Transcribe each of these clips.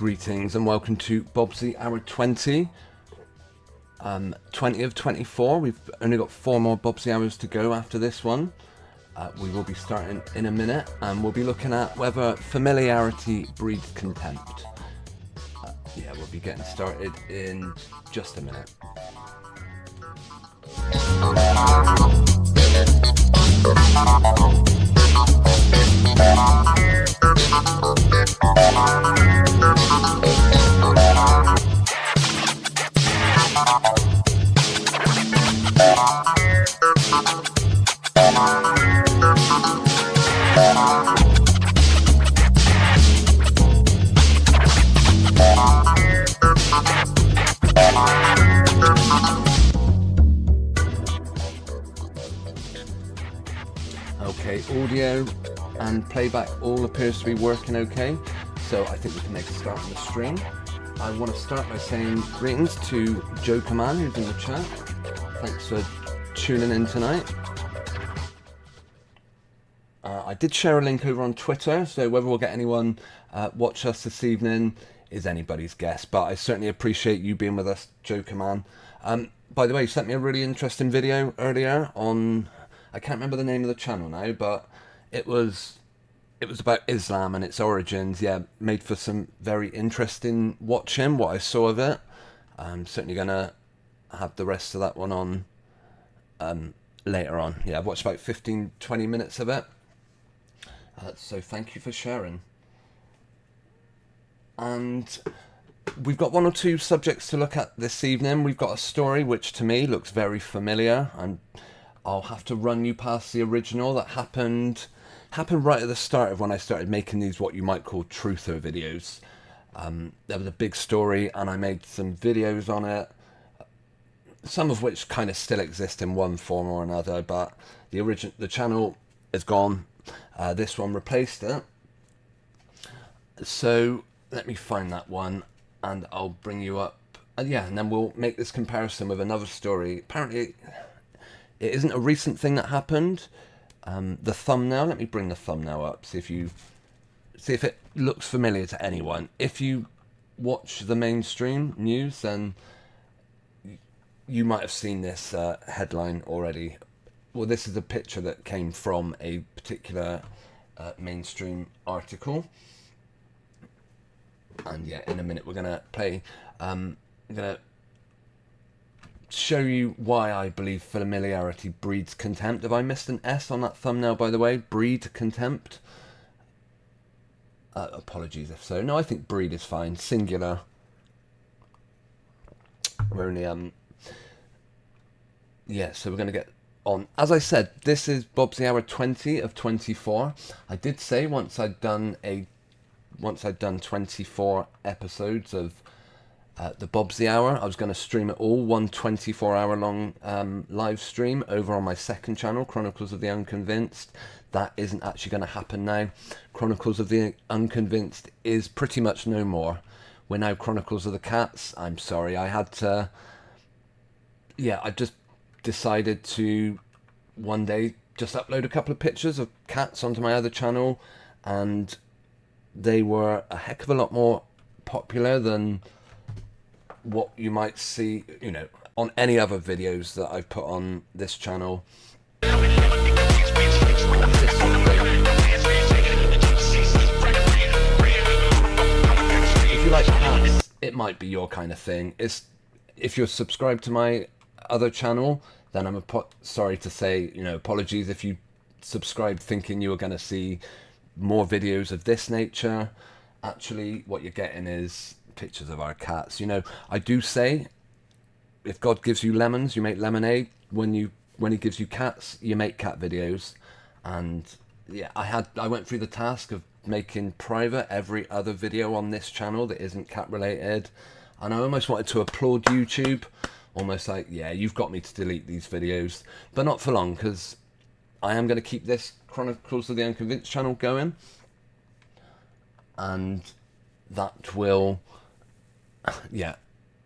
Greetings and welcome to Bobzee Hour 20. 20 of 24. We've only got 4 more Bobzee hours to go after this one. We will be starting in a minute and we'll be looking at whether familiarity breeds contempt. Yeah, we'll be getting started in just a minute. Okay, audio and playback all appears to be working okay, so I think we can make a start on the stream. I want to start by saying greetings to Joker Man who's in the chat. Thanks for tuning in tonight. I did share a link over on Twitter, so whether we'll get anyone watch us this evening is anybody's guess, but I certainly appreciate you being with us, Joker Man. By the way, you sent me a really interesting video earlier on, I can't remember the name of the channel now, but it was about Islam and its origins. Yeah, made for some very interesting watching, what I saw of it. I'm certainly going to have the rest of that one on later on. Yeah, I've watched about 15-20 minutes of it. So thank you for sharing. And we've got 1 or 2 subjects to look at this evening. We've got a story which to me looks very familiar, and I'll have to run you past the original that happened right at the start of when I started making these what you might call truther videos. There was a big story and I made some videos on it, some of which kind of still exist in one form or another, but the channel is gone. This one replaced it. So let me find that one and I'll bring you up. Yeah, and then we'll make this comparison with another story. Apparently it isn't a recent thing that happened. The thumbnail, let me bring the thumbnail up, see if it looks familiar to anyone. If you watch the mainstream news, then you might have seen this headline already. Well, this is a picture that came from a particular mainstream article. And yeah, in a minute we're going to play, I'm going to show you why I believe familiarity breeds contempt. Have I missed an S on that thumbnail, by the way? Breed contempt? Apologies if so. No, I think breed is fine. Singular. We're only, yeah, so we're going to get on. As I said, this is Bobzee Hour 20 of 24. I did say once I'd done 24 episodes of the Bobzee Hour, I was going to stream it all, one 24-hour long live stream over on my second channel, Chronicles of the Unconvinced. That isn't actually going to happen now. Chronicles of the Unconvinced is pretty much no more. We're now Chronicles of the Cats. I'm sorry, I had to... Yeah, I just decided to one day just upload a couple of pictures of cats onto my other channel, and they were a heck of a lot more popular than what you might see, you know, on any other videos that I've put on this channel. If you like cats, it might be your kind of thing. If you're subscribed to my other channel, then I'm sorry to say, you know, apologies if you subscribed thinking you were going to see more videos of this nature. Actually, what you're getting is pictures of our cats. You know, I do say, if God gives you lemons, you make lemonade. When he gives you cats, you make cat videos. And yeah, I went through the task of making private every other video on this channel that isn't cat related, and I almost wanted to applaud YouTube, almost like, yeah, you've got me to delete these videos, but not for long, because I am going to keep this Chronicles of the Unconvinced channel going, and that will, yeah,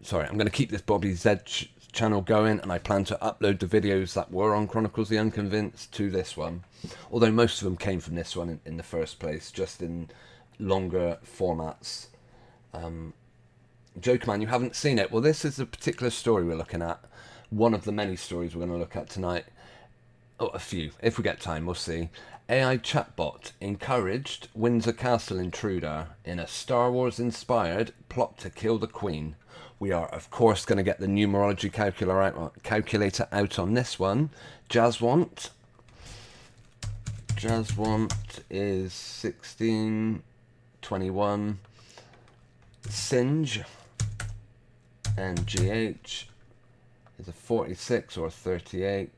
sorry, I'm going to keep this Bobzee channel going, and I plan to upload the videos that were on Chronicles of the Unconvinced to this one, although most of them came from this one in the first place, just in longer formats. Joker Man, you haven't seen it. Well, this is a particular story we're looking at. One of the many stories we're going to look at tonight. Oh, a few. If we get time, we'll see. AI chatbot encouraged Windsor Castle intruder in a Star Wars inspired plot to kill the Queen. We are, of course, going to get the numerology calculator out on this one. Jazzwant. Jazzwant is 1621. Singe. NGH is a 46 or 38.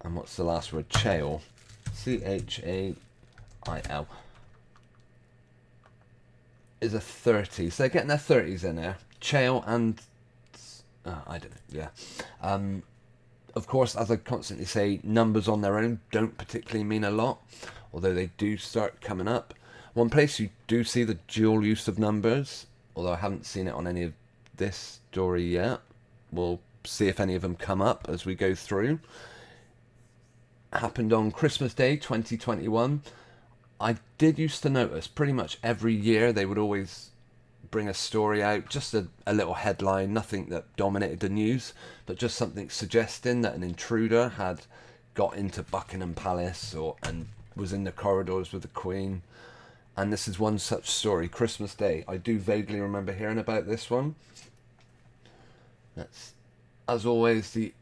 And what's the last word? Chail. Chail is a 30. So they're getting their 30s in there. Chail and I don't know. Yeah. Of course, as I constantly say, numbers on their own don't particularly mean a lot, although they do start coming up. One place you do see the dual use of numbers, although I haven't seen it on any of this story yet. We'll see if any of them come up as we go through. Happened on Christmas Day 2021. I did used to notice pretty much every year they would always bring a story out, just a little headline, nothing that dominated the news, but just something suggesting that an intruder had got into Buckingham Palace and was in the corridors with the Queen. And this is one such story, Christmas Day. I do vaguely remember hearing about this one. That's, as always, the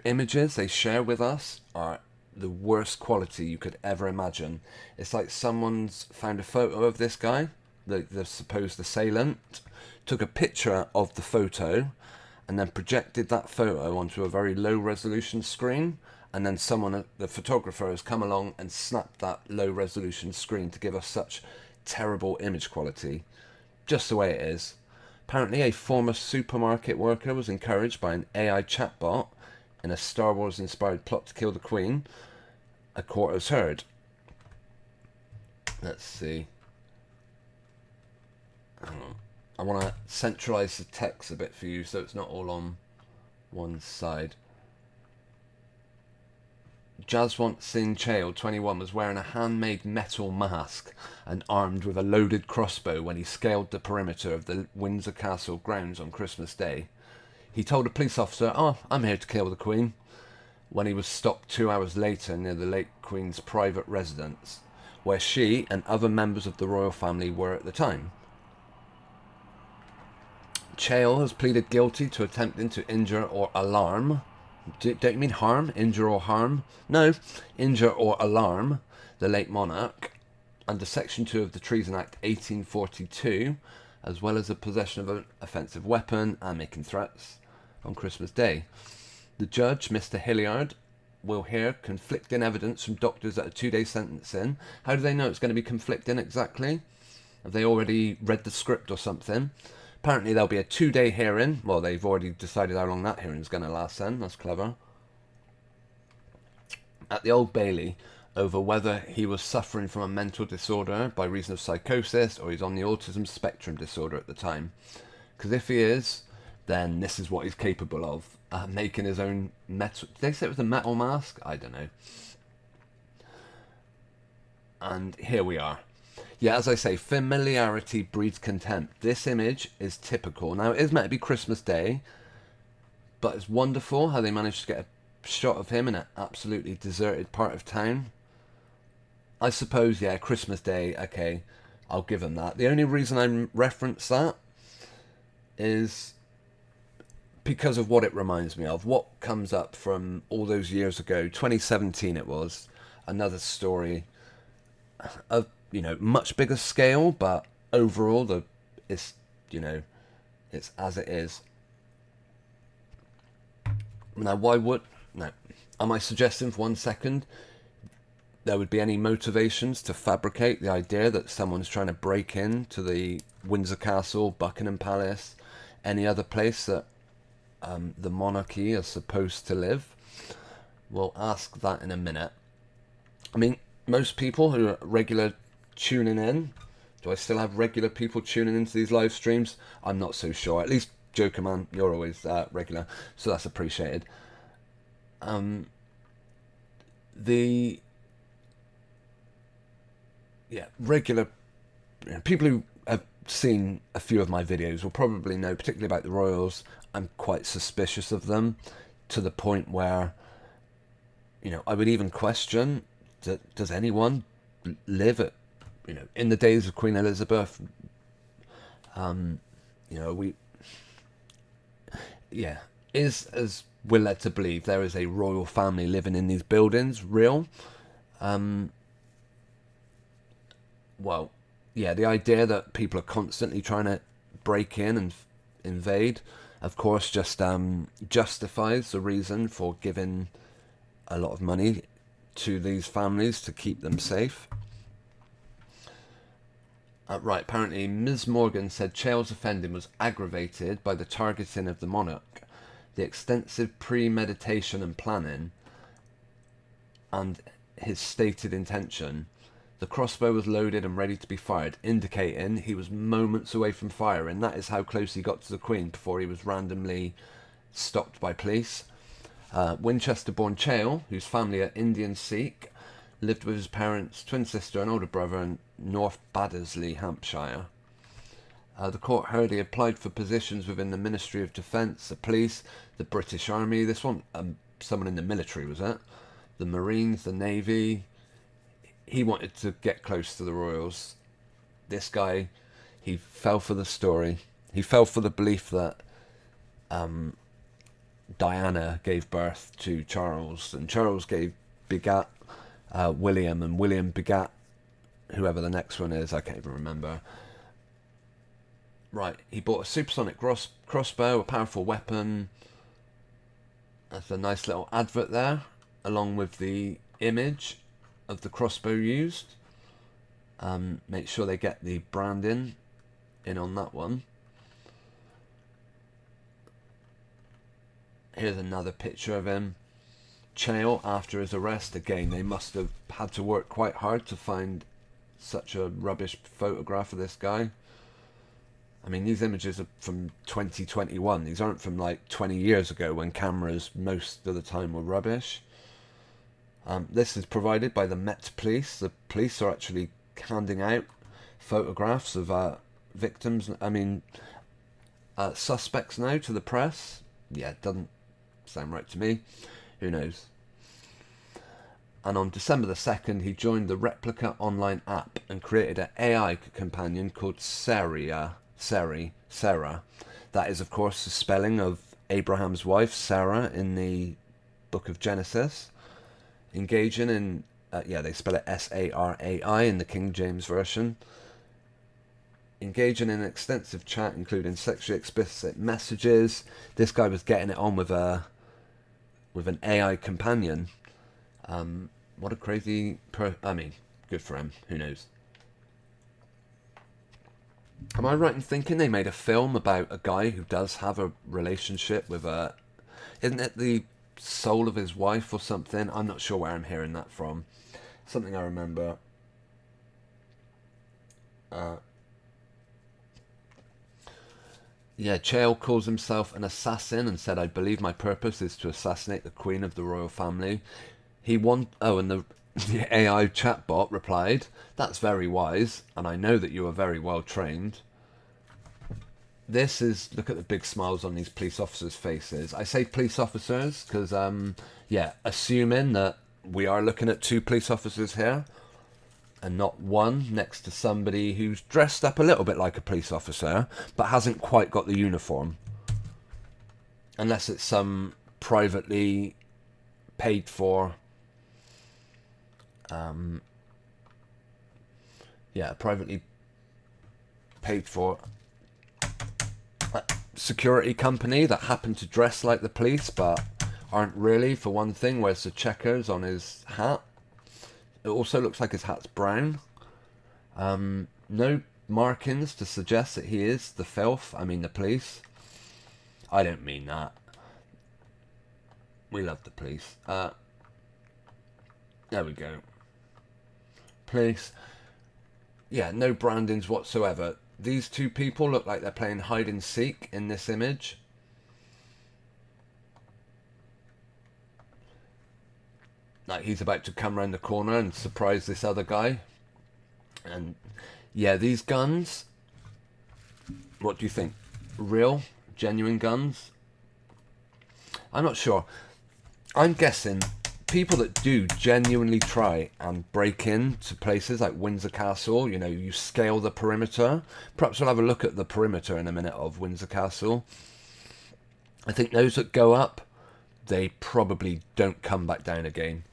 images they share with us are the worst quality you could ever imagine. It's like someone's found a photo of this guy, the supposed assailant, took a picture of the photo, and then projected that photo onto a very low resolution screen. And then someone, the photographer, has come along and snapped that low resolution screen to give us such terrible image quality. Just the way it is. Apparently a former supermarket worker was encouraged by an AI chatbot in a Star Wars inspired plot to kill the Queen. A court has heard. Let's see. Hang on. I want to centralise the text a bit for you so it's not all on one side. Jazzwant Singh Chail, 21, was wearing a handmade metal mask and armed with a loaded crossbow when he scaled the perimeter of the Windsor Castle grounds on Christmas Day. He told a police officer, "Oh, I'm here to kill the Queen," when he was stopped 2 hours later near the late Queen's private residence, where she and other members of the royal family were at the time. Chail has pleaded guilty to attempting to injure or alarm. Don't you mean harm? Injure or harm? No, injure or alarm the late monarch under Section 2 of the Treason Act 1842, as well as the possession of an offensive weapon and making threats on Christmas Day. The judge, Mr. Hilliard, will hear conflicting evidence from doctors at a 2-day sentencing. How do they know it's going to be conflicting exactly? Have they already read the script or something? Apparently there'll be a 2-day hearing. Well, they've already decided how long that hearing's going to last then. That's clever. At the Old Bailey, over whether he was suffering from a mental disorder by reason of psychosis or he's on the autism spectrum disorder at the time. Because if he is, then this is what he's capable of. Making his own metal... Did they say it was a metal mask? I don't know. And here we are. Yeah, as I say, familiarity breeds contempt. This image is typical. Now, it is meant to be Christmas Day, but it's wonderful how they managed to get a shot of him in an absolutely deserted part of town. I suppose, yeah, Christmas Day, okay, I'll give him that. The only reason I reference that is because of what it reminds me of. What comes up from all those years ago, 2017 it was, another story of, you know, much bigger scale, but overall it's as it is. Now, am I suggesting for 1 second there would be any motivations to fabricate the idea that someone's trying to break into the Windsor Castle, Buckingham Palace, any other place that the monarchy is supposed to live? We'll ask that in a minute. I mean, most people who are regular tuning in, do I still have regular people tuning into these live streams? I'm not so sure. At least Joker Man, you're always regular, so that's appreciated. yeah, regular people who have seen a few of my videos will probably know, particularly about the royals, I'm quite suspicious of them, to the point where, you know, I would even question, does anyone live at, you know, in the days of Queen Elizabeth? You know, yeah, is, as we're led to believe, there is a royal family living in these buildings real? Well, yeah, the idea that people are constantly trying to break in and invade, of course, just justifies the reason for giving a lot of money to these families to keep them safe. Right, apparently Ms. Morgan said Chale's offending was aggravated by the targeting of the monarch, the extensive premeditation and planning, and his stated intention. The crossbow was loaded and ready to be fired, indicating he was moments away from firing. That is how close he got to the Queen before he was randomly stopped by police. Winchester-born Chale, whose family are Indian Sikh, lived with his parents, twin sister and older brother in North Baddesley, Hampshire. The court heard he applied for positions within the Ministry of Defence, the police, the British Army. This one, someone in the military, was it? The Marines, the Navy. He wanted to get close to the royals. This guy, he fell for the story. He fell for the belief that Diana gave birth to Charles, and Charles begat William, and William begat whoever the next one is. I can't even remember. Right, he bought a supersonic crossbow, a powerful weapon. That's a nice little advert there, along with the image of the crossbow used. Make sure they get the branding in on that one. Here's another picture of him. Chale, after his arrest, again, they must have had to work quite hard to find such a rubbish photograph of this guy. I mean, these images are from 2021. These aren't from like 20 years ago when cameras most of the time were rubbish. This is provided by the Met Police. The police are actually handing out photographs of victims, suspects now to the press. Yeah, it doesn't sound right to me. Who knows? And on December the 2nd, he joined the Replica online app and created an AI companion called Sarah. That is, of course, the spelling of Abraham's wife, Sarah, in the book of Genesis. Engaging in, they spell it Sarai in the King James Version. Engaging in extensive chat, including sexually explicit messages. This guy was getting it on with an AI companion. What a crazy good for him. Who knows? Am I right in thinking they made a film about a guy who does have a relationship with isn't it the soul of his wife or something? I'm not sure where I'm hearing that from. Something I remember. Chale calls himself an assassin and said, "I believe my purpose is to assassinate the Queen of the royal family." And the AI chatbot replied, "That's very wise, and I know that you are very well trained." This is, look at the big smiles on these police officers' faces. I say police officers because, assuming that we are looking at two police officers here, and not one next to somebody who's dressed up a little bit like a police officer, but hasn't quite got the uniform. Unless it's some privately paid for, privately paid for security company that happen to dress like the police, but aren't really. For one thing, wears the checkers on his hat. It also looks like his hat's brown. No markings to suggest that he is the the police. I don't mean that. We love the police. There we go. Police. Yeah, no brandings whatsoever. These two people look like they're playing hide and seek in this image. Like he's about to come around the corner and surprise this other guy. And yeah, these guns, what do you think? Real, genuine guns? I'm not sure. I'm guessing people that do genuinely try and break into places like Windsor Castle, you know, you scale the perimeter. Perhaps we'll have a look at the perimeter in a minute of Windsor Castle. I think those that go up, they probably don't come back down again.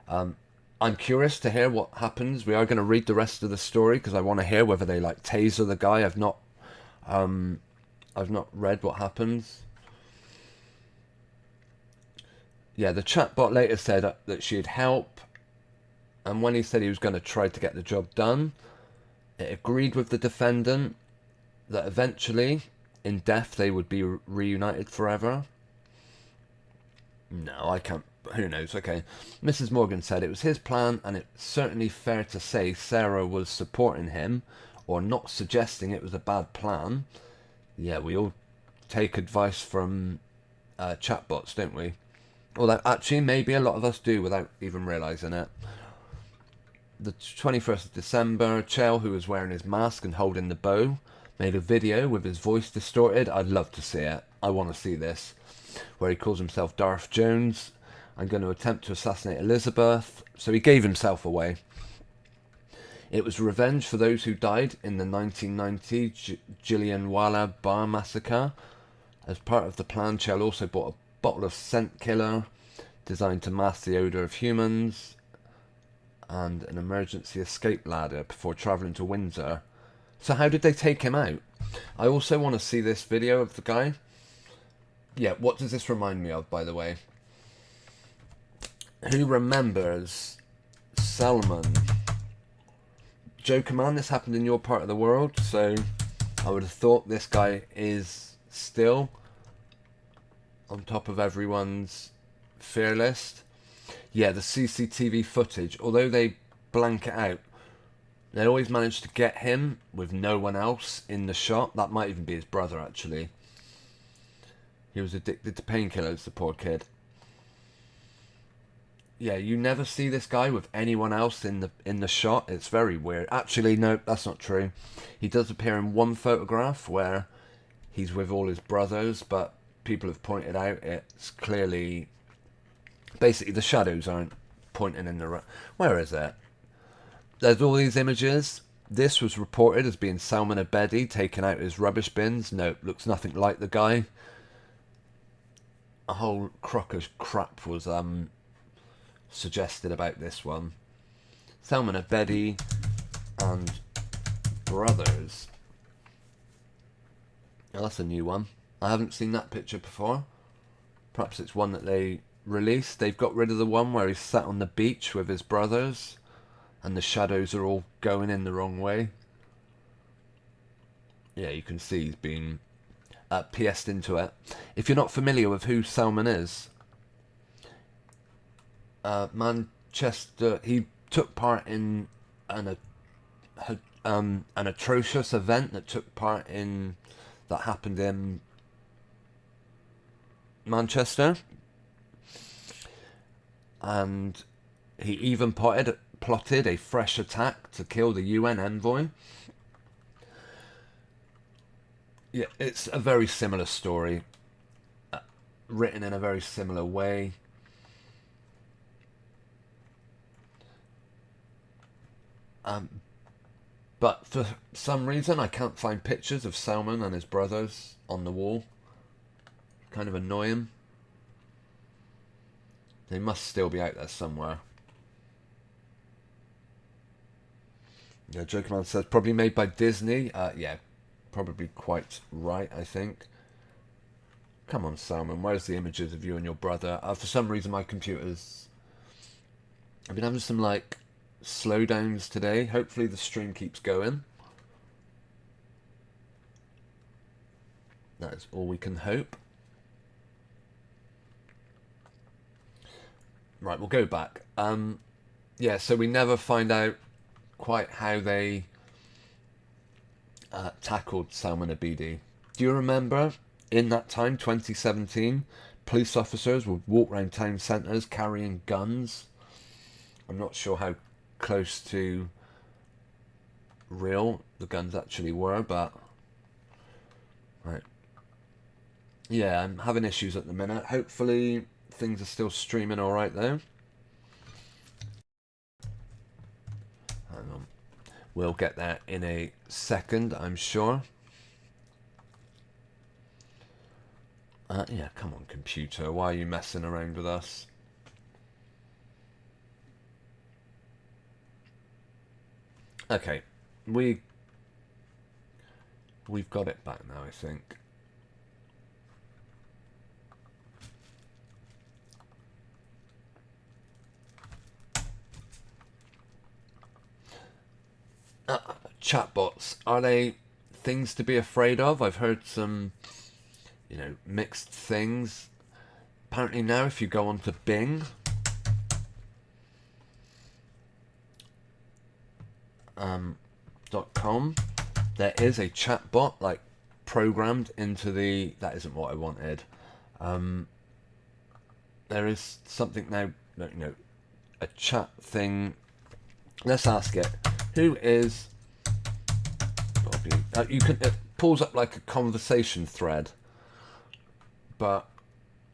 I'm curious to hear what happens. We are going to read the rest of the story because I want to hear whether they like taser the guy. I've not read what happens. Yeah, the chatbot later said that she'd help, and when he said he was going to try to get the job done, it agreed with the defendant that eventually, in death, they would be reunited forever. No, I can't. Who knows? Okay. Mrs. Morgan said it was his plan, and it's certainly fair to say Sarah was supporting him, or not suggesting it was a bad plan. Yeah, we all take advice from chatbots, don't we? Although, actually, maybe a lot of us do without even realising it. The 21st of December, Chell, who was wearing his mask and holding the bow, made a video with his voice distorted. I'd love to see it. I want to see this. Where he calls himself Darth Jones. I'm going to attempt to assassinate Elizabeth. So he gave himself away. It was revenge for those who died in the 1990 Jallianwala Bagh massacre. As part of the plan, Chell also bought a bottle of scent killer designed to mask the odour of humans and an emergency escape ladder before travelling to Windsor. So how did they take him out? I also want to see this video of the guy. Yeah, what does this remind me of, by the way? Who remembers Salman? Joker Man, this happened in your part of the world, so I would have thought this guy is still on top of everyone's fear list. Yeah, the CCTV footage, although they blank it out, they always manage to get him with no one else in the shot. That might even be his brother, actually. He was addicted to painkillers, the poor kid. Yeah, you never see this guy with anyone else in the shot. It's very weird. Actually, no, that's not true. He does appear in one photograph where he's with all his brothers, but people have pointed out it's clearly... Basically, the shadows aren't pointing in the right... Where is it? There's all these images. This was reported as being Salman Abedi taking out his rubbish bins. No, looks nothing like the guy. A whole crock of crap was suggested about this one. Salman Abedi and brothers. Now that's a new one. I haven't seen that picture before. Perhaps it's one that they released. They've got rid of the one where he's sat on the beach with his brothers and the shadows are all going in the wrong way. Yeah, you can see he's been PS'd into it. If you're not familiar with who Salman is, Manchester, he took part in an atrocious event that happened in Manchester, and he even plotted a fresh attack to kill the UN envoy. Yeah, it's a very similar story, written in a very similar way. But for some reason I can't find pictures of Salman and his brothers on the wall. Kind of annoying. They must still be out there somewhere. Yeah, Jokerman says probably made by Disney. Yeah, probably quite right, I think. Come on, Salman, where's the images of you and your brother? For some reason my computer's... I've been having some like slowdowns today. Hopefully the stream keeps going. That is all we can hope. Right, we'll go back. Yeah, so we never find out quite how they tackled Salman Abedi. Do you remember in that time, 2017, police officers would walk around town centres carrying guns? I'm not sure how close to real the guns actually were, but right. Yeah, I'm having issues at the minute. Hopefully things are still streaming alright though. Hang on. We'll get that in a second, I'm sure. Yeah, come on, computer. Why are you messing around with us? Okay, we've got it back now, I think. Chatbots, are they things to be afraid of? I've heard some, mixed things. Apparently now, if you go onto Bing, .com, there is a chatbot like programmed into the. That isn't what I wanted. There is something now, a chat thing. Let's ask it. Who is Bobby? It pulls up like a conversation thread, but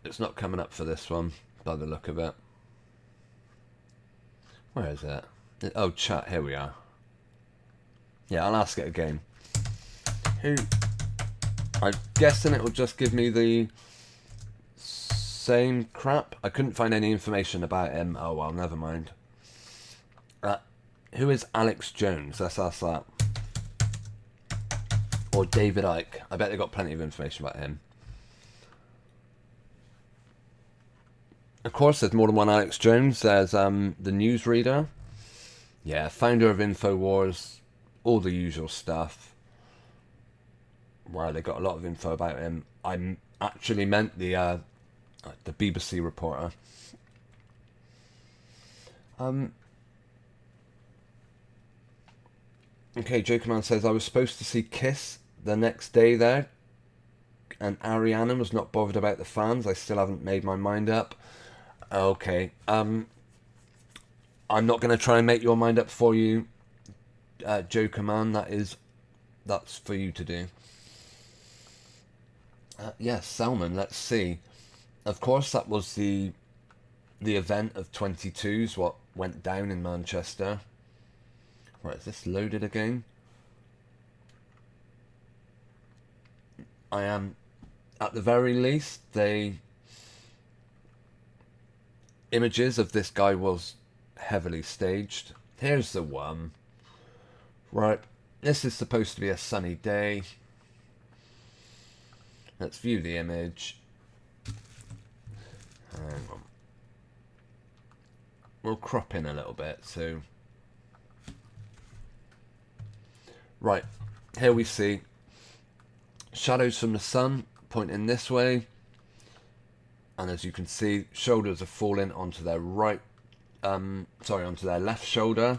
it's not coming up for this one by the look of it. Where is it? Oh, chat. Here we are. Yeah, I'll ask it again. Who? I'm guessing it will just give me the same crap. I couldn't find any information about him. Oh well, never mind. Who is Alex Jones? Let's ask that. Or David Icke. I bet they got plenty of information about him. Of course, there's more than one Alex Jones. There's the newsreader. Yeah, founder of InfoWars. All the usual stuff. Wow, they got a lot of info about him. I actually meant the BBC reporter. Okay, Jokerman says, I was supposed to see Kiss the next day there, and Ariana was not bothered about the fans. I still haven't made my mind up. Okay, I'm not going to try and make your mind up for you, Jokerman. That's for you to do. Yes, Salmon, let's see. Of course, that was the event of 22's, what went down in Manchester. Right, is this loaded again? I am, at the very least, images of this guy was heavily staged. Here's the one. Right, this is supposed to be a sunny day. Let's view the image. Hang on. We'll crop in a little bit, so... Right, here we see shadows from the sun pointing this way, and as you can see, shoulders are falling onto their onto their left shoulder.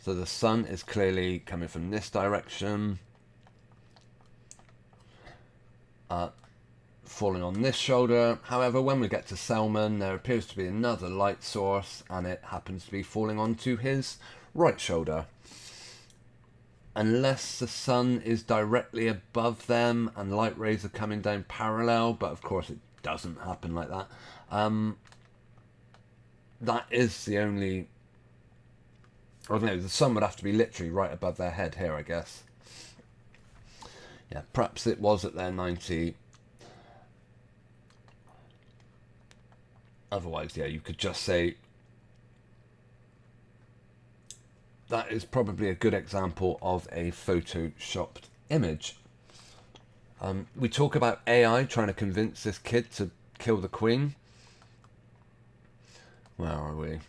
So the sun is clearly coming from this direction, falling on this shoulder. However, when we get to Selman, there appears to be another light source, and it happens to be falling onto his right shoulder. Unless the sun is directly above them and light rays are coming down parallel, but of course it doesn't happen like that. That is the only... I don't know, the sun would have to be literally right above their head here, I guess. Yeah, perhaps it was at their 90. Otherwise, yeah, you could just say... That is probably a good example of a photoshopped image. We talk about AI trying to convince this kid to kill the Queen. Where are we?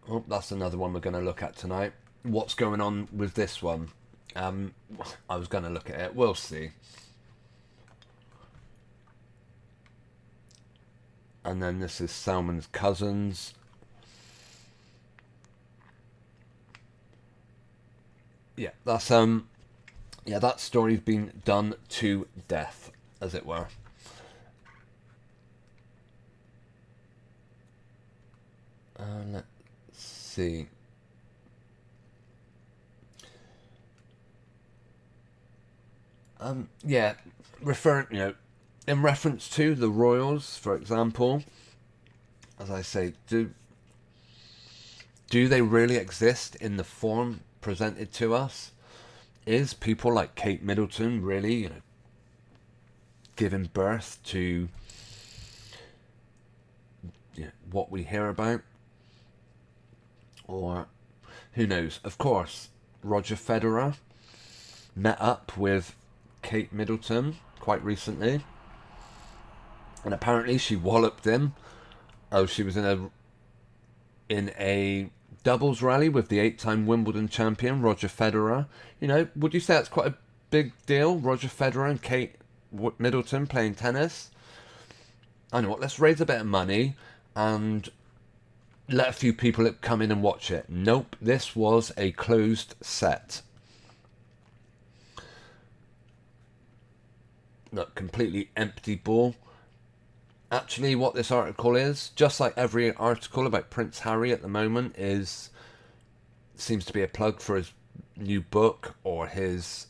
Oh, that's another one we're going to look at tonight. What's going on with this one? I was going to look at it. We'll see. And then this is Salman's cousins. Yeah, that's that story's been done to death, as it were. Let's see. Yeah, in reference to the royals, for example, as I say, do they really exist in the form presented to us? Is people like Kate Middleton really, giving birth to what we hear about? Or who knows? Of course, Roger Federer met up with Kate Middleton quite recently, and apparently she walloped him. Oh, she was in a doubles rally with the 8-time Wimbledon champion Roger Federer. Would you say that's quite a big deal? Roger Federer and Kate Middleton playing tennis. I know what. Let's raise a bit of money and let a few people come in and watch it. Nope, this was a closed set. Look, completely empty ball. Actually, what this article is, just like every article about Prince Harry at the moment, seems to be a plug for his new book or his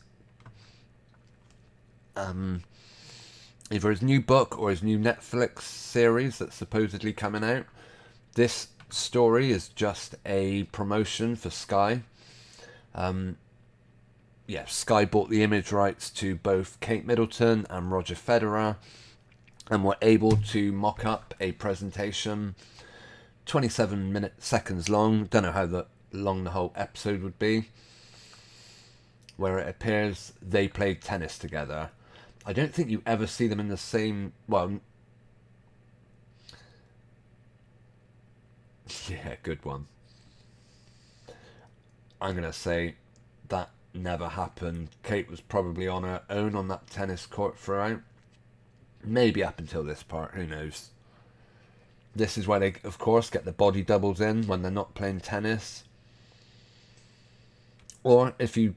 either his new book or his new Netflix series that's supposedly coming out. This story is just a promotion for Sky. Sky bought the image rights to both Kate Middleton and Roger Federer, and were able to mock up a presentation 27 seconds long. Don't know how long the whole episode would be, where it appears they played tennis together. I don't think you ever see them in the same... Well, yeah, good one. I'm going to say that never happened. Kate was probably on her own on that tennis court throughout. Maybe up until this part, who knows. This is where they, of course, get the body doubles in when they're not playing tennis. Or if you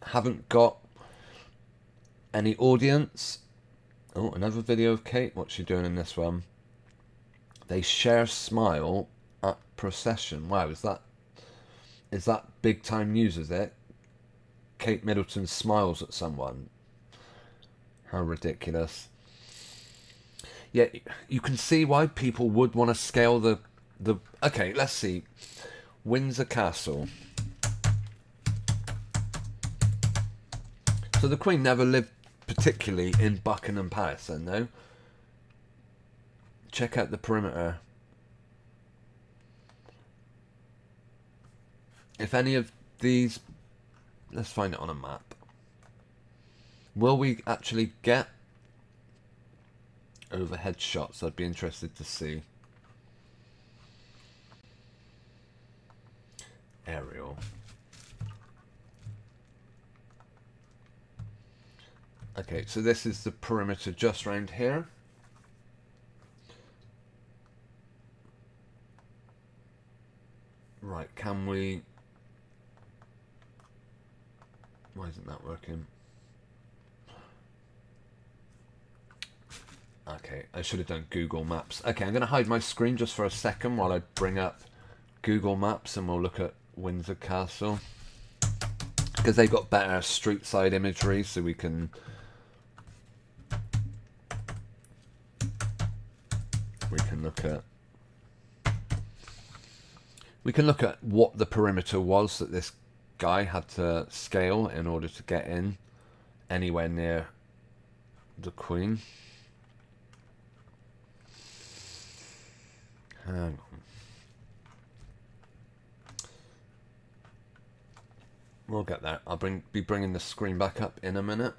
haven't got any audience... Oh, another video of Kate. What's she doing in this one? They share smile at procession. Wow, is that big time news, is it? Kate Middleton smiles at someone. How ridiculous. Yeah, you can see why people would want to scale the... Okay, let's see. Windsor Castle. So the Queen never lived particularly in Buckingham Palace, then, no? Check out the perimeter. If any of these... Let's find it on a map. Will we actually get overhead shots? I'd be interested to see. Aerial. Okay, so this is the perimeter just round here. Right, can we... Why isn't that working? Okay, I should have done Google Maps. Okay, I'm going to hide my screen just for a second while I bring up Google Maps and we'll look at Windsor Castle. Because they've got better street side imagery, so we can... We can look at what the perimeter was that this guy had to scale in order to get in anywhere near the Queen. Hang on. We'll get there. I'll be bringing the screen back up in a minute.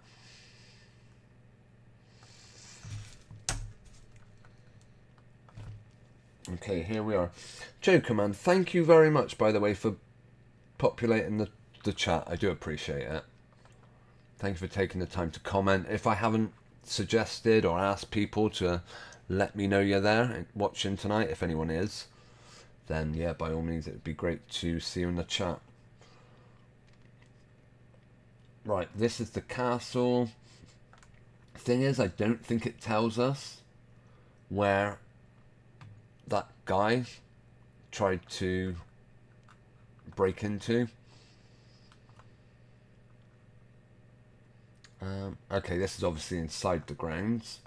Okay, here we are. Joker Man, thank you very much, by the way, for populating the chat. I do appreciate it. Thank you for taking the time to comment. If I haven't suggested or asked people to let me know you're there and watching tonight, if anyone is, then yeah, by all means, it would be great to see you in the chat. Right, this is the castle. Thing is, I don't think it tells us where that guy tried to break into. Okay, this is obviously inside the grounds.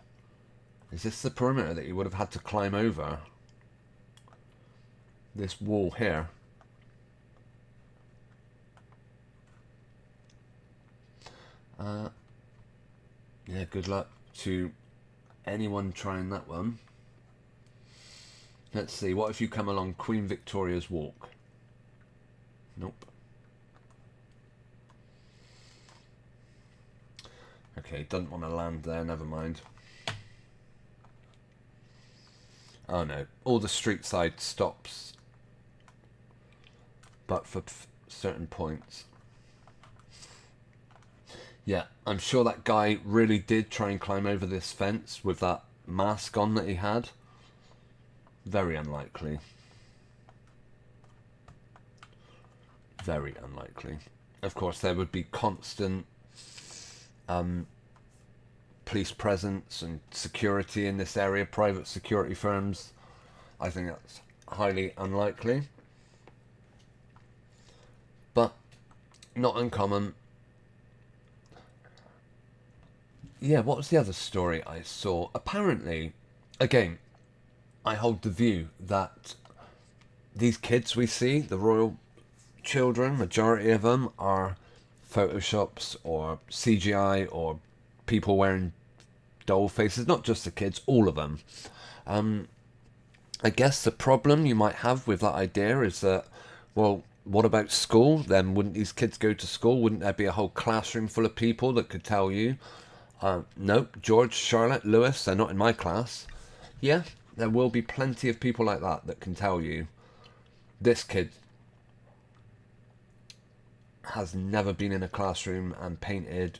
Is this the perimeter that you would have had to climb over? This wall here. Yeah, good luck to anyone trying that one. Let's see, what if you come along Queen Victoria's Walk? Nope. Okay, doesn't want to land there, never mind. Oh no, all the street side stops, but for certain points. Yeah, I'm sure that guy really did try and climb over this fence with that mask on that he had. Very unlikely. Very unlikely. Of course, there would be constant police presence and security in this area, private security firms. I think that's highly unlikely. But not uncommon. Yeah, what was the other story I saw? Apparently, again, I hold the view that these kids we see, the royal children, majority of them are photoshops or CGI or people wearing doll faces. Not just the kids, all of them. I guess the problem you might have with that idea is that, well, what about school? Then wouldn't these kids go to school? Wouldn't there be a whole classroom full of people that could tell you, nope, George, Charlotte, Lewis, they're not in my class? Yeah, there will be plenty of people like that that can tell you, this kid has never been in a classroom and painted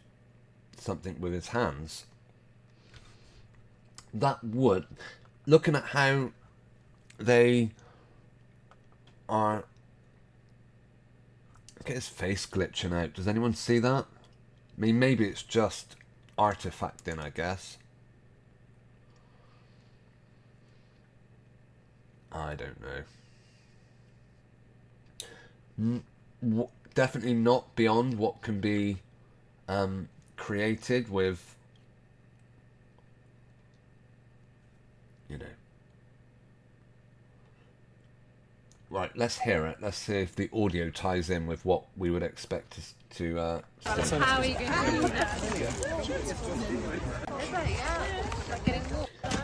something with his hands. That would, looking at how they are, look at his face glitching out. Does anyone see that? I mean, maybe it's just artifacting, I guess. I don't know. Definitely not beyond what can be created with, you know. Right, let's hear it. Let's see if the audio ties in with what we would expect to see. How are you going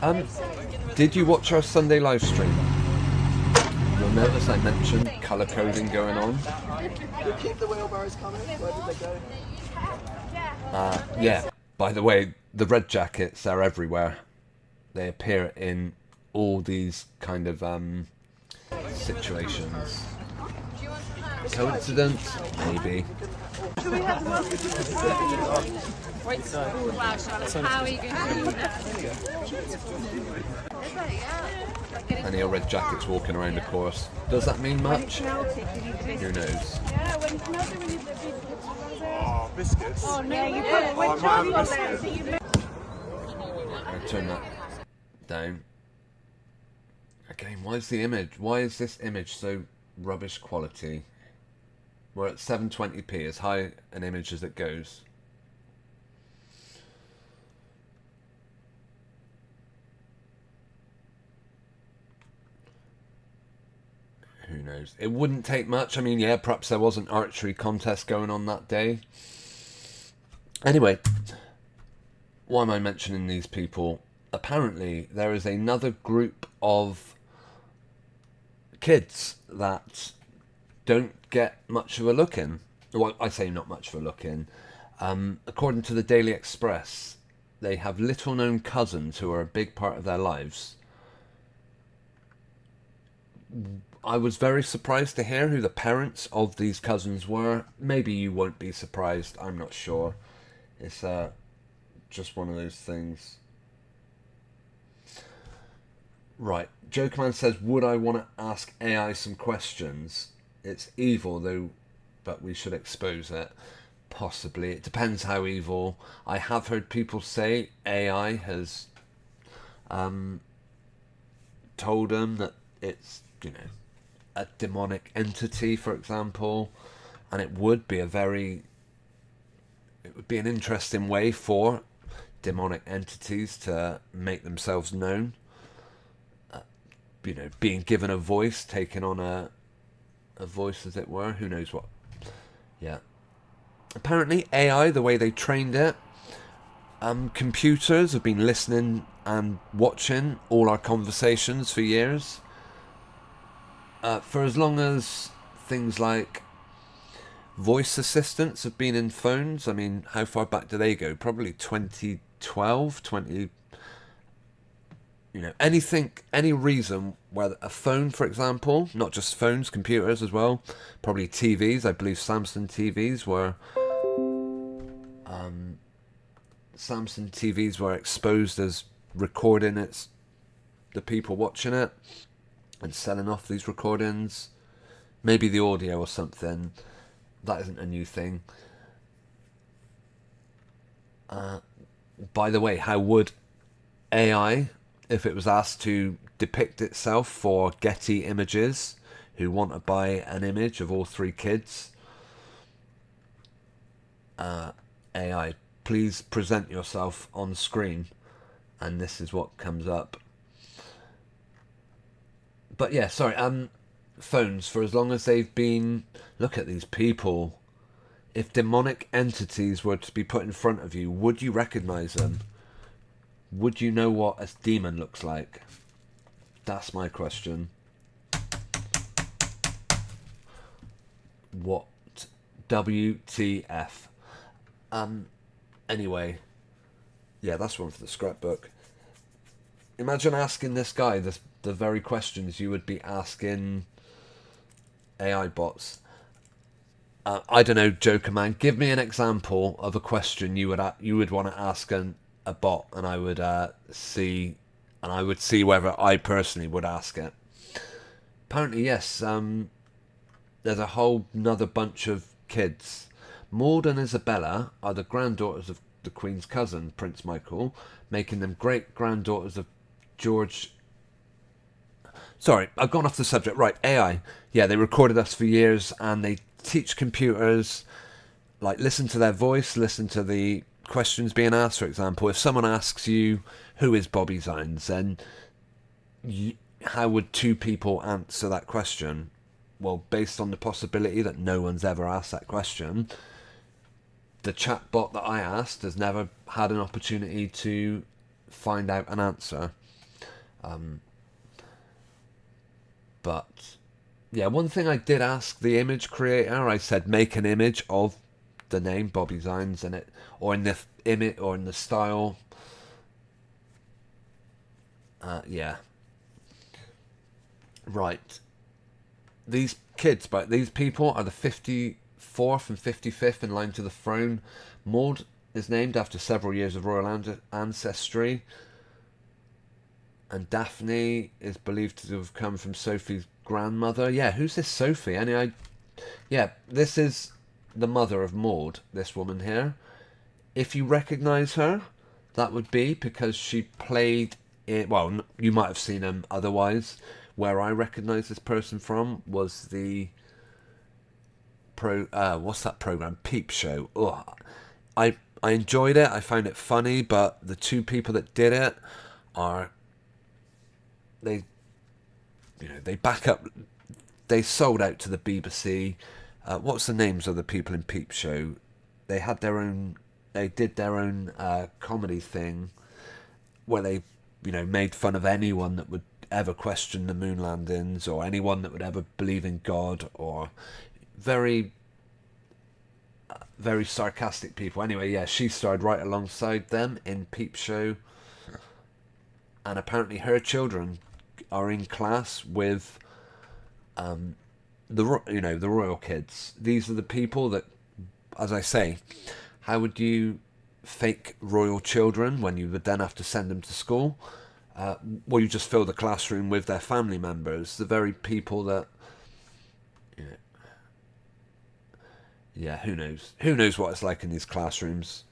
to Did you watch our Sunday live stream? You'll notice I mentioned colour coding going on. You keep the wheelbarrows coming. Where did they go? Yeah, by the way, the red jackets are everywhere. They appear in all these kind of situations. Coincidence? Maybe. Wow, Charlotte, how are you going to And your red jackets walking around the course. Does that mean much? Who knows? Oh, biscuits. Oh, no, you put it with John on there. I'll turn that down. Again, why is this image so rubbish quality? We're at 720p, as high an image as it goes. Who knows? It wouldn't take much. I mean, yeah, perhaps there was an archery contest going on that day. Anyway, why am I mentioning these people? Apparently, there is another group of kids that don't get much of a look in. Well, I say not much of a look in. According to the Daily Express, they have little known cousins who are a big part of their lives. I was very surprised to hear who the parents of these cousins were. Maybe you won't be surprised, I'm not sure. It's just one of those things. Right, Jokerman says, would I want to ask AI some questions? It's evil though, but we should expose it. Possibly. It depends how evil. I have heard people say AI has told them that it's, you know, a demonic entity, for example, and it would be a very it would be an interesting way for demonic entities to make themselves known. Being given a voice, taking on a voice, as it were. Who knows what? Yeah. Apparently, AI, the way they trained it, computers have been listening and watching all our conversations for years. For as long as things like voice assistants have been in phones. I mean, how far back do they go? Probably 2012, any reason where a phone, for example, not just phones, computers as well, probably TVs. I believe Samsung TVs were exposed as recording the people watching it and selling off these recordings. Maybe the audio or something. That isn't a new thing. By the way, how would AI, if it was asked to depict itself for Getty Images, who want to buy an image of all three kids, AI, please present yourself on screen, and this is what comes up. But yeah, sorry, phones, for as long as they've been... Look at these people. If demonic entities were to be put in front of you, would you recognise them? Would you know what a demon looks like? That's my question. What? WTF? Anyway. Yeah, that's one for the scrapbook. Imagine asking this guy the very questions you would be asking AI bots. I don't know, Joker Man. Give me an example of a question you would want to ask a bot, and I would see whether I personally would ask it. Apparently, yes. There's a whole another bunch of kids. Maud and Isabella are the granddaughters of the Queen's cousin, Prince Michael, making them great granddaughters of George. Sorry, I've gone off the subject. Right, AI. Yeah, they recorded us for years, and they teach computers, like, listen to their voice, listen to the questions being asked. For example, if someone asks you, who is Bobzee, then how would two people answer that question? Well, based on the possibility that no one's ever asked that question, the chatbot that I asked has never had an opportunity to find out an answer. But yeah, one thing I did ask the image creator, I said make an image of the name Bobzee in it, or in the image, or in the style. Yeah. Right. These kids, but these people are the 54th and 55th in line to the throne. Maud is named after several years of royal ancestry. And Daphne is believed to have come from Sophie's grandmother. Yeah, who's this Sophie? Yeah, this is the mother of Maud, this woman here. If you recognise her, that would be because she played in... Well, you might have seen him otherwise. Where I recognise this person from was the... what's that programme? Peep Show. Ugh. I enjoyed it. I found it funny, but the two people that did it are... They back up. They sold out to the BBC. What's the names of the people in Peep Show? They had their own. They did their own comedy thing, where they, made fun of anyone that would ever question the moon landings, or anyone that would ever believe in God, or very, very sarcastic people. Anyway, yeah, she starred right alongside them in Peep Show, and apparently her children are in class with the royal kids. These are the people that, as I say, how would you fake royal children when you would then have to send them to school? Well, you just fill the classroom with their family members, the very people that... Yeah, who knows? Who knows what it's like in these classrooms?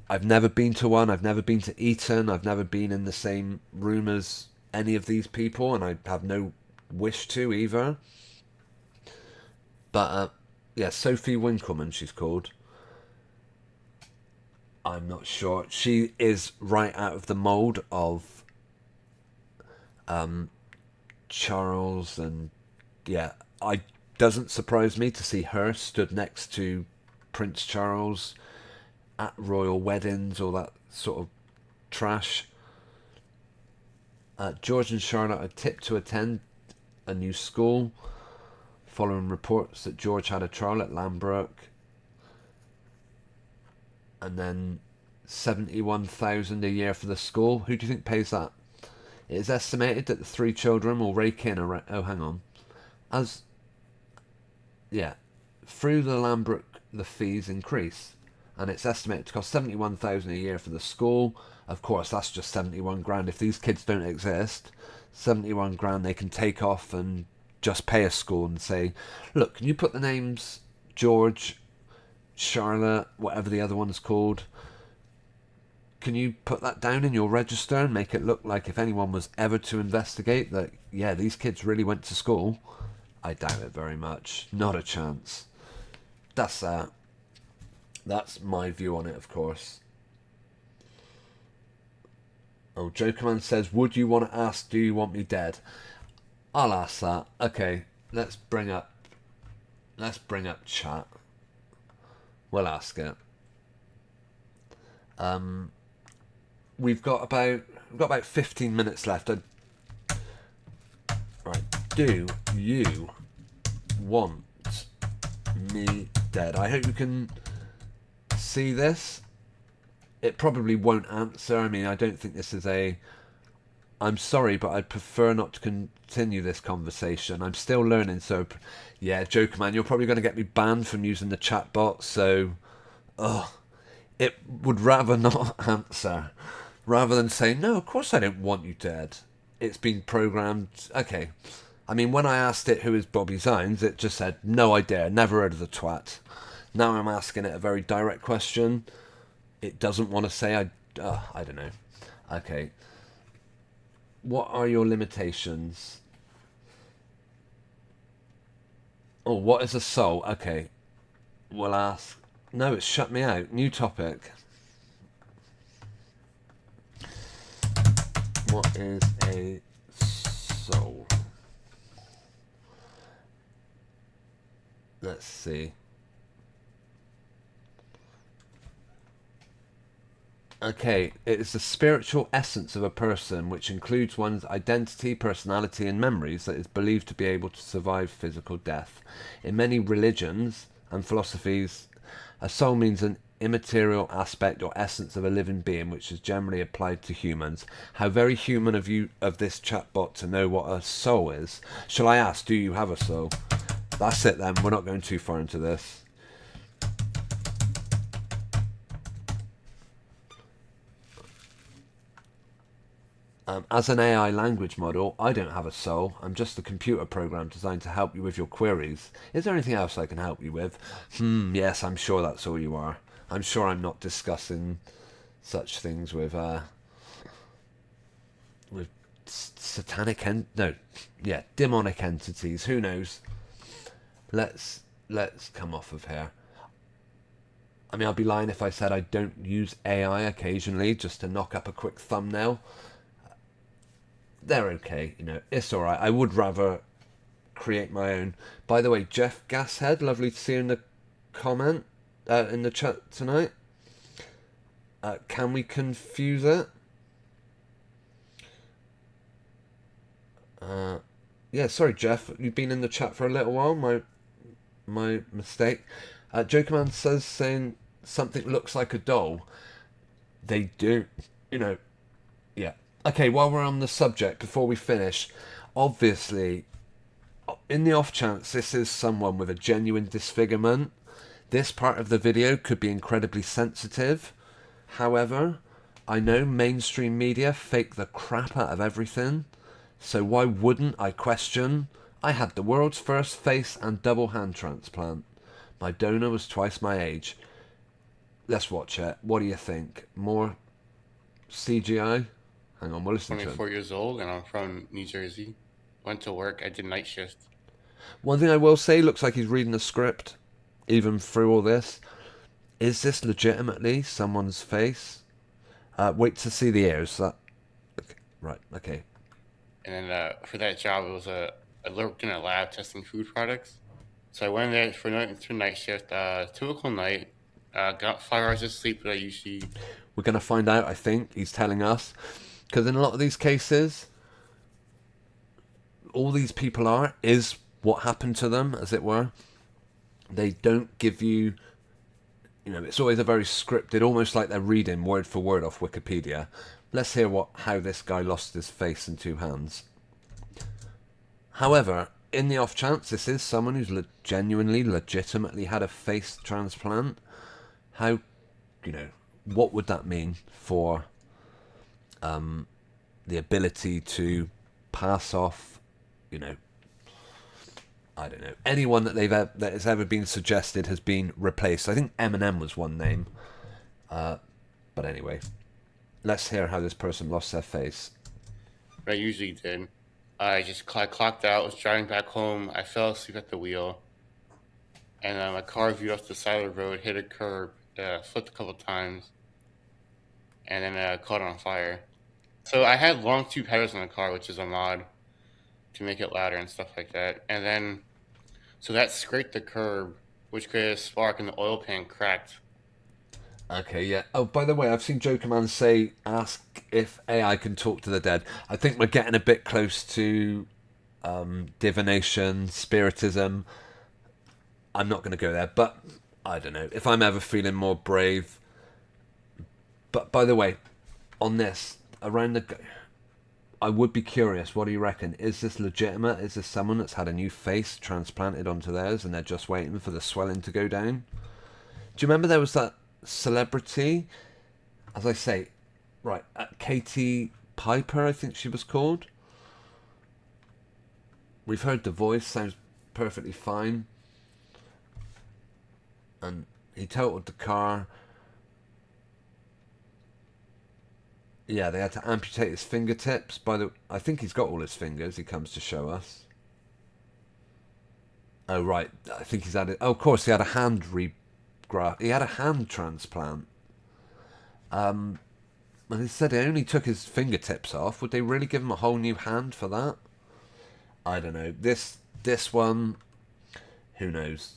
I've never been to one. I've never been to Eton. I've never been in the same room as any of these people, and I have no wish to either. But yeah, Sophie Winkleman, she's called. I'm not sure. She is right out of the mold of Charles, and yeah, I doesn't surprise me to see her stood next to Prince Charles at royal weddings, all that sort of trash. George and Charlotte are tipped to attend a new school following reports that George had a trial at Lambrook. And then 71,000 a year for the school. Who do you think pays that? It is estimated that the three children will rake in around... Oh, hang on. Through the Lambrook, the fees increase. And it's estimated to cost 71,000 a year for the school. Of course, that's just 71 grand. If these kids don't exist, 71 grand they can take off and just pay a school and say, look, can you put the names George, Charlotte, whatever the other one's called, can you put that down in your register and make it look like if anyone was ever to investigate that, yeah, these kids really went to school? I doubt it very much. Not a chance. That's that. That's my view on it, of course. Oh, Jokerman says, would you want to ask, do you want me dead? I'll ask that. Okay, let's bring up chat. We'll ask it. We've got about 15 minutes left. Right. Do you want me dead? I hope you can see this. It probably won't answer. I mean, I don't think this is a... I'm sorry, but I'd prefer not to continue this conversation. I'm still learning, so... Yeah, Jokerman, you're probably going to get me banned from using the chat bot, so... It would rather not answer. Rather than say, no, of course I don't want you dead. It's been programmed... Okay. I mean, when I asked it who is Bobzee, it just said, no idea, never heard of the twat. Now I'm asking it a very direct question. It doesn't want to say I don't know. Okay. What are your limitations? Oh, what is a soul? Okay. We'll ask. No, it's shut me out. New topic. What is a soul? Let's see. Okay, it is the spiritual essence of a person, which includes one's identity, personality, and memories, that is believed to be able to survive physical death. In many religions and philosophies, a soul means an immaterial aspect or essence of a living being, which is generally applied to humans. How very human of you, of this chatbot, to know what a soul is. Shall I ask, do you have a soul? That's it then, we're not going too far into this. As an AI language model, I don't have a soul. I'm just a computer program designed to help you with your queries. Is there anything else I can help you with? Yes, I'm sure that's all you are. I'm sure I'm not discussing such things with demonic entities. Who knows? Let's come off of here. I mean, I'd be lying if I said I don't use AI occasionally just to knock up a quick thumbnail. They're okay, you know, it's alright. I would rather create my own. By the way, Jeff Gashead, lovely to see you in the comment, in the chat tonight. Can we confuse it? Yeah, sorry Jeff, you've been in the chat for a little while, my mistake. Jokerman says, saying something looks like a doll. They do, you know, yeah. Okay, while we're on the subject, before we finish, obviously, in the off chance this is someone with a genuine disfigurement, this part of the video could be incredibly sensitive. However, I know mainstream media fake the crap out of everything, so why wouldn't I question? I had the world's first face and double hand transplant. My donor was twice my age. Let's watch it. What do you think? More CGI? Hang on, we'll listen to it. 24 years old, and I'm from New Jersey. Went to work. I did night shift. One thing I will say, looks like he's reading a script, even through all this. Is this legitimately someone's face? Wait to see the ears. That okay. Right? Okay. And then for that job, it was I worked in a lab testing food products. So I went there for night shift, typical night. Got 5 hours of sleep that I usually. We're gonna find out. I think he's telling us, because in a lot of these cases, all these people is what happened to them, as it were. They don't give you. You know, it's always a very scripted, almost like they're reading word for word off Wikipedia. Let's hear how this guy lost his face and 2 hands. However, in the off chance this is someone who's genuinely, legitimately had a face transplant, how, what would that mean for the ability to pass off, I don't know, anyone that that has ever been suggested has been replaced. I think Eminem was one name. But anyway, let's hear how this person lost their face. What I usually did. I just clocked out, was driving back home. I fell asleep at the wheel. And my car veered off the side of the road, hit a curb, flipped a couple times, and then caught on fire. So I had long tube headers on the car, which is a mod to make it louder and stuff like that. And then, so that scraped the curb, which created a spark, and the oil pan cracked. Okay, yeah. Oh, by the way, I've seen Jokerman say, ask if AI can talk to the dead. I think we're getting a bit close to divination, spiritism. I'm not going to go there, but I don't know. If I'm ever feeling more brave. But by the way, on this, I would be curious, what do you reckon? Is this legitimate? Is this someone that's had a new face transplanted onto theirs and they're just waiting for the swelling to go down? Do you remember there was that celebrity, as I say, right, Katie Piper, I think she was called. We've heard the voice, sounds perfectly fine. And he totaled the car. Yeah, they had to amputate his fingertips. I think he's got all his fingers. He comes to show us. Oh right, I think he's had it. Oh, of course, he had a hand He had a hand transplant. And he said he only took his fingertips off. Would they really give him a whole new hand for that? I don't know. This one, who knows?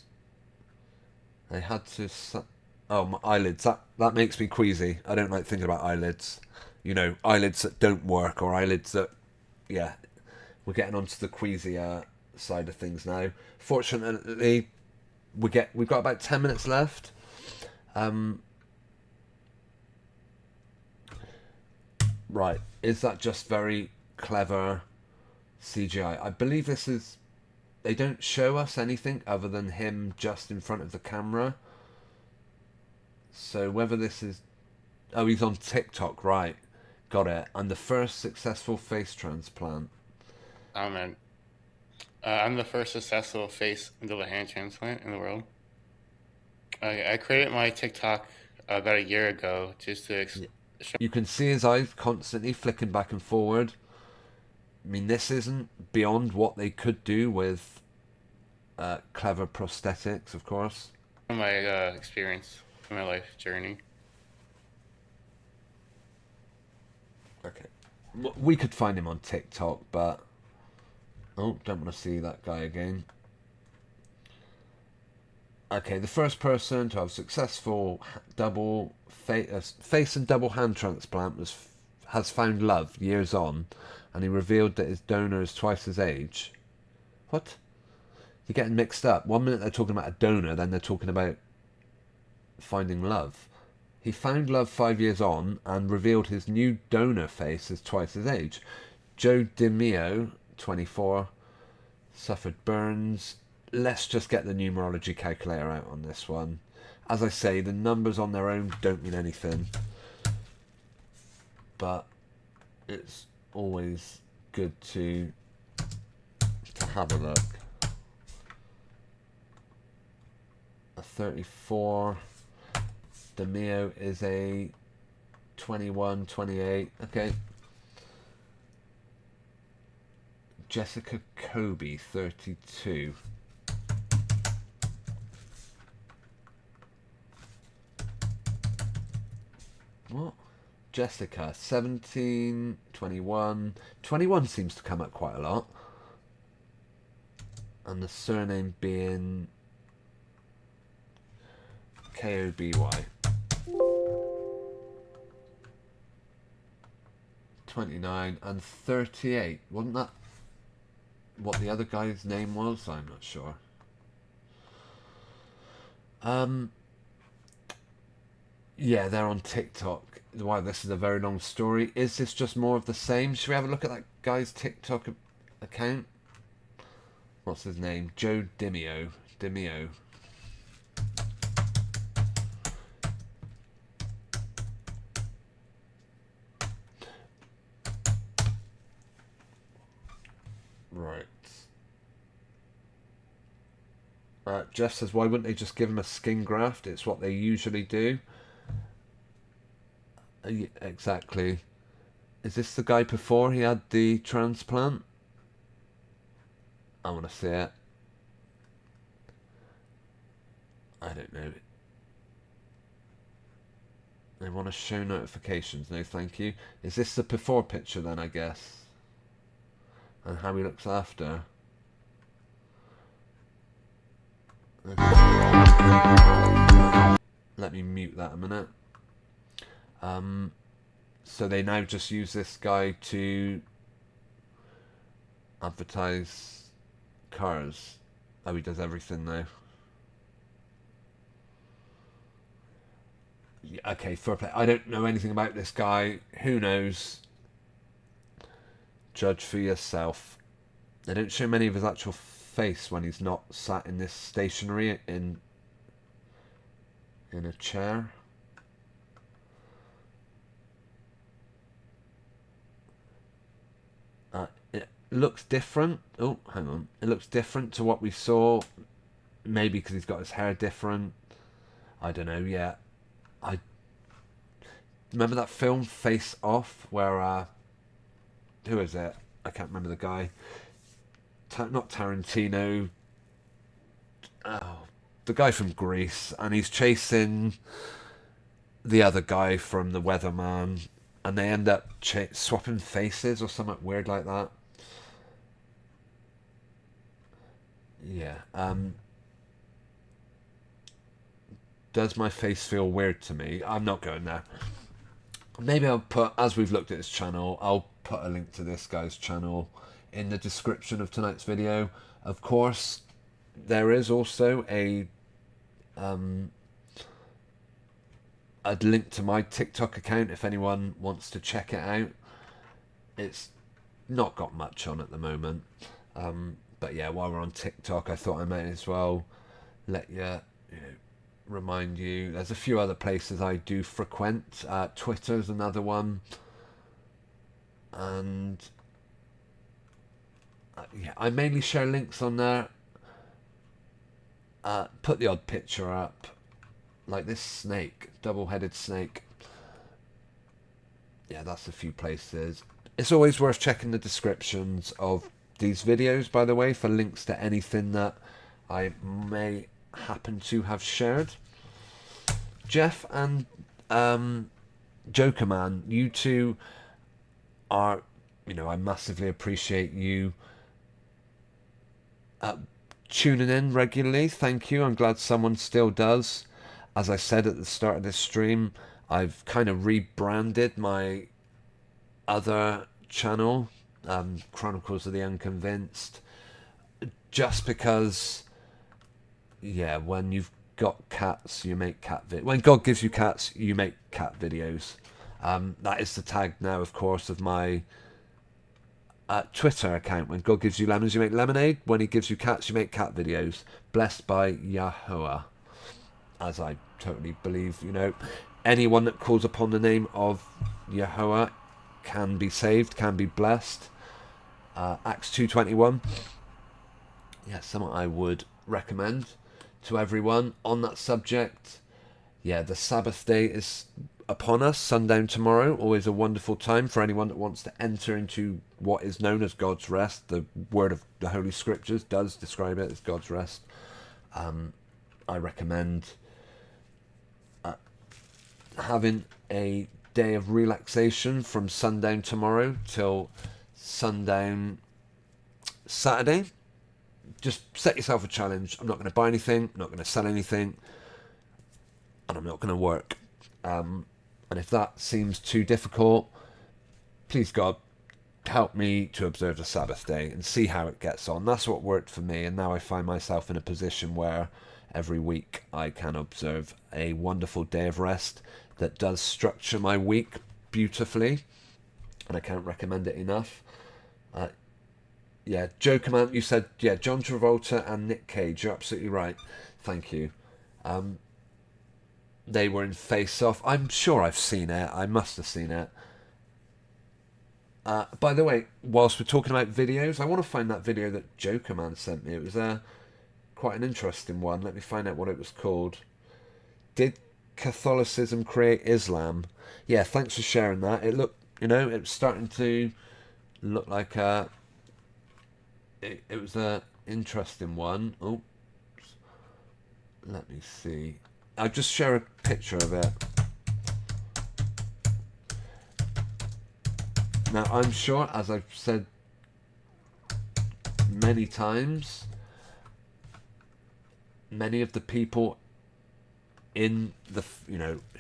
They had to. Oh, my eyelids. That makes me queasy. I don't like thinking about eyelids. Eyelids that don't work, or eyelids that, yeah, we're getting onto the queasy side of things now. Fortunately, we've got about 10 minutes left. Right, is that just very clever CGI? I believe this is. They don't show us anything other than him just in front of the camera. So whether this is. Oh, he's on TikTok, right. Got it. And the first successful face transplant. Oh, man. I'm the first successful face and double hand transplant in the world. I created my TikTok about a year ago just to You can see his eyes constantly flicking back and forward. I mean, this isn't beyond what they could do with clever prosthetics, of course. my experience in my life journey. Okay. We could find him on TikTok, but... Oh, don't want to see that guy again. Okay, the first person to have successful double face and double hand transplant has found love years on, and he revealed that his donor is twice his age. What? You're getting mixed up. 1 minute they're talking about a donor, then they're talking about finding love. He found love 5 years on and revealed his new donor face is twice his age. Joe DiMeo, 24, suffered burns. Let's just get the numerology calculator out on this one. As I say, the numbers on their own don't mean anything. But it's always good to have a look. A 34... DeMeo is a 21, 28. Okay. Jessica Kobe, 32. What? Jessica, 17, 21. 21 seems to come up quite a lot. And the surname being Koby. 29 and 38. Wasn't that what the other guy's name was? I'm not sure. Yeah, they're on TikTok. Wow, this is a very long story. Is this just more of the same? Should we have a look at that guy's TikTok account? What's his name? Joe Dimeo. Right. Jeff says, why wouldn't they just give him a skin graft? It's what they usually do. Yeah, exactly. Is this the guy before he had the transplant? I want to see it. I don't know. They want to show notifications. No, thank you. Is this the before picture then, I guess? And how he looks after? Let me mute that a minute. So they now just use this guy to advertise cars. Oh, he does everything now. Yeah, okay, fair play. I don't know anything about this guy. Who knows? Judge for yourself. They don't show many of his actual face when he's not sat in this stationery in a chair. It looks different. Oh, hang on. It looks different to what we saw. Maybe because he's got his hair different. I don't know. Yeah, I remember that film Face Off, where who is it? I can't remember the guy. Not Tarantino. Oh, the guy from Grease, and he's chasing the other guy from The Weatherman, and they end up swapping faces or something weird like that. Yeah. Does my face feel weird to me? I'm not going there. Maybe I'll put, as we've looked at his channel, I'll put a link to this guy's channel in the description of tonight's video. Of course, there is also a link to my TikTok account if anyone wants to check it out. It's not got much on at the moment. But yeah, while we're on TikTok, I thought I might as well let remind you. There's a few other places I do frequent. Twitter's another one. And yeah, I mainly share links on there. Put the odd picture up. Like this snake, double-headed snake. Yeah, that's a few places. It's always worth checking the descriptions of these videos, by the way, for links to anything that I may happen to have shared. Jeff and Joker Man, you two are, I massively appreciate you tuning in regularly. Thank you. I'm glad someone still does. As I said at the start of this stream, I've kind of rebranded my other channel, Chronicles of the Unconvinced, just because, yeah, when you've got cats, you make cat when God gives you cats, you make cat videos. That is the tag now, of course, of my Twitter account. When God gives you lemons, you make lemonade. When he gives you cats, you make cat videos. Blessed by Yahweh. As I totally believe, anyone that calls upon the name of Yahweh can be saved, can be blessed. Acts 2:21. Yeah, something I would recommend to everyone on that subject. Yeah, the Sabbath day is upon us, sundown tomorrow. Always a wonderful time for anyone that wants to enter into what is known as God's rest. The word of the Holy Scriptures does describe it as God's rest. I recommend having a day of relaxation from sundown tomorrow till sundown Saturday. Just set yourself a challenge. I'm not going to buy anything, I'm not going to sell anything, and I'm not going to work. And if that seems too difficult, please God, help me to observe the Sabbath day and see how it gets on. That's what worked for me, and now I find myself in a position where every week I can observe a wonderful day of rest that does structure my week beautifully, and I can't recommend it enough. Yeah, Joe Command, you said, yeah, John Travolta and Nick Cage. You're absolutely right. Thank you. They were in Face Off. I'm sure I've seen it. I must have seen it. By the way, whilst we're talking about videos, I want to find that video that Joe Command sent me. It was quite an interesting one. Let me find out what it was called. Did Catholicism create Islam? Yeah, thanks for sharing that. It looked, it was starting to look like it was a interesting one. Oh, let me see. I'll just share a picture of it. Now, I'm sure, as I've said many times, many of the people in the,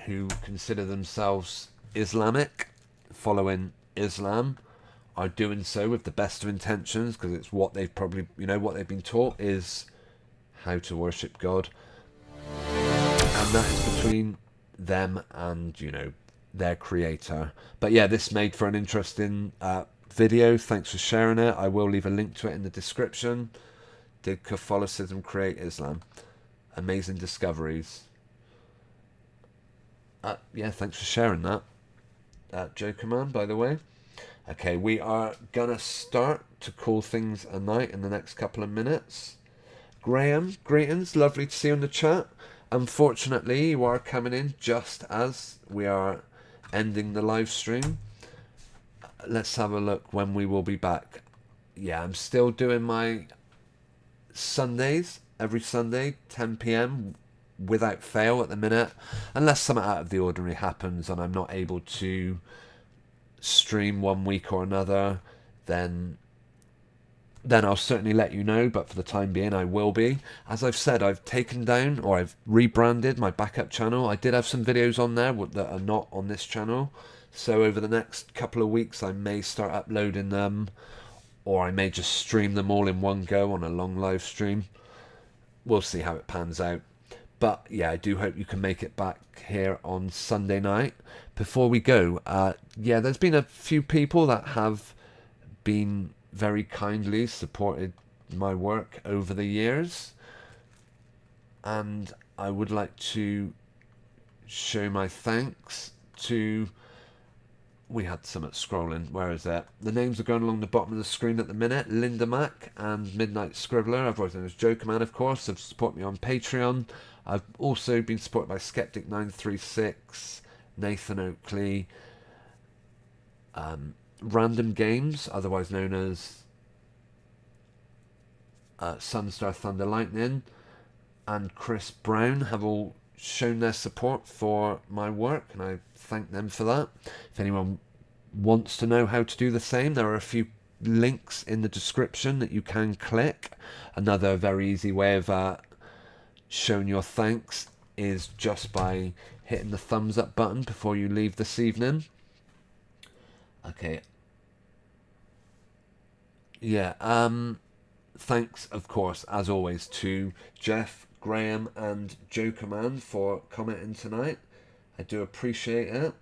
who consider themselves Islamic, following Islam, are doing so with the best of intentions, because it's what they've probably, what they've been taught is how to worship God. And that is between them and, their creator. But yeah, this made for an interesting video. Thanks for sharing it. I will leave a link to it in the description. Did Catholicism create Islam? Amazing discoveries. Yeah, thanks for sharing that. Joe Command, by the way. Okay, we are gonna start to call things a night in the next couple of minutes. Graham, greetings, lovely to see you in the chat. Unfortunately, you are coming in just as we are ending the live stream. Let's have a look when we will be back. Yeah, I'm still doing my Sundays, every Sunday, 10 p.m, without fail at the minute. Unless something out of the ordinary happens and I'm not able to stream one week or another, then I'll certainly let you know, but for the time being I will be. As I've said, I've taken down, or I've rebranded my backup channel. I did have some videos on there that are not on this channel, so over the next couple of weeks I may start uploading them, or I may just stream them all in one go on a long live stream. We'll see how it pans out. But yeah, I do hope you can make it back here on Sunday night. Before we go, yeah, there's been a few people that have been very kindly supported my work over the years, and I would like to show my thanks to, we had some at scrolling, where is that? The names are going along the bottom of the screen at the minute. Linda Mack and Midnight Scribbler, otherwise known as Jokerman, of course, have supported me on Patreon. I've also been supported by Skeptic936, Nathan Oakley, Random Games, otherwise known as Sunstar Thunder Lightning, and Chris Brown have all shown their support for my work, and I thank them for that. If anyone wants to know how to do the same, there are a few links in the description that you can click. Another very easy way of showing your thanks is just by hitting the thumbs up button before you leave this evening. Okay. Yeah, thanks, of course, as always, to Jeff, Graham, and Joe Command for commenting tonight. I do appreciate it.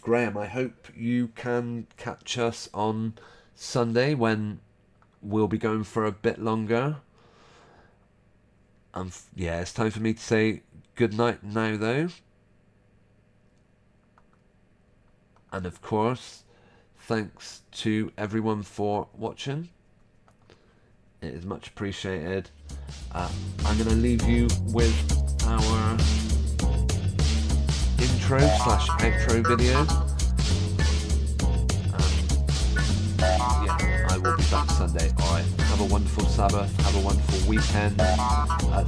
Graham, I hope you can catch us on Sunday when we'll be going for a bit longer. Yeah, it's time for me to say good night now, though. And of course, thanks to everyone for watching. It is much appreciated. I'm going to leave you with our intro / outro video. Yeah, I will be back Sunday. Alright, have a wonderful Sabbath, have a wonderful weekend.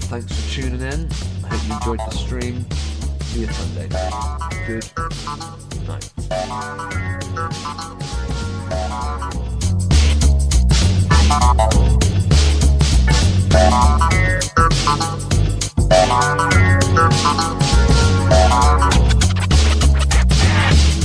Thanks for tuning in. I hope you enjoyed the stream. See you Sunday. Good night.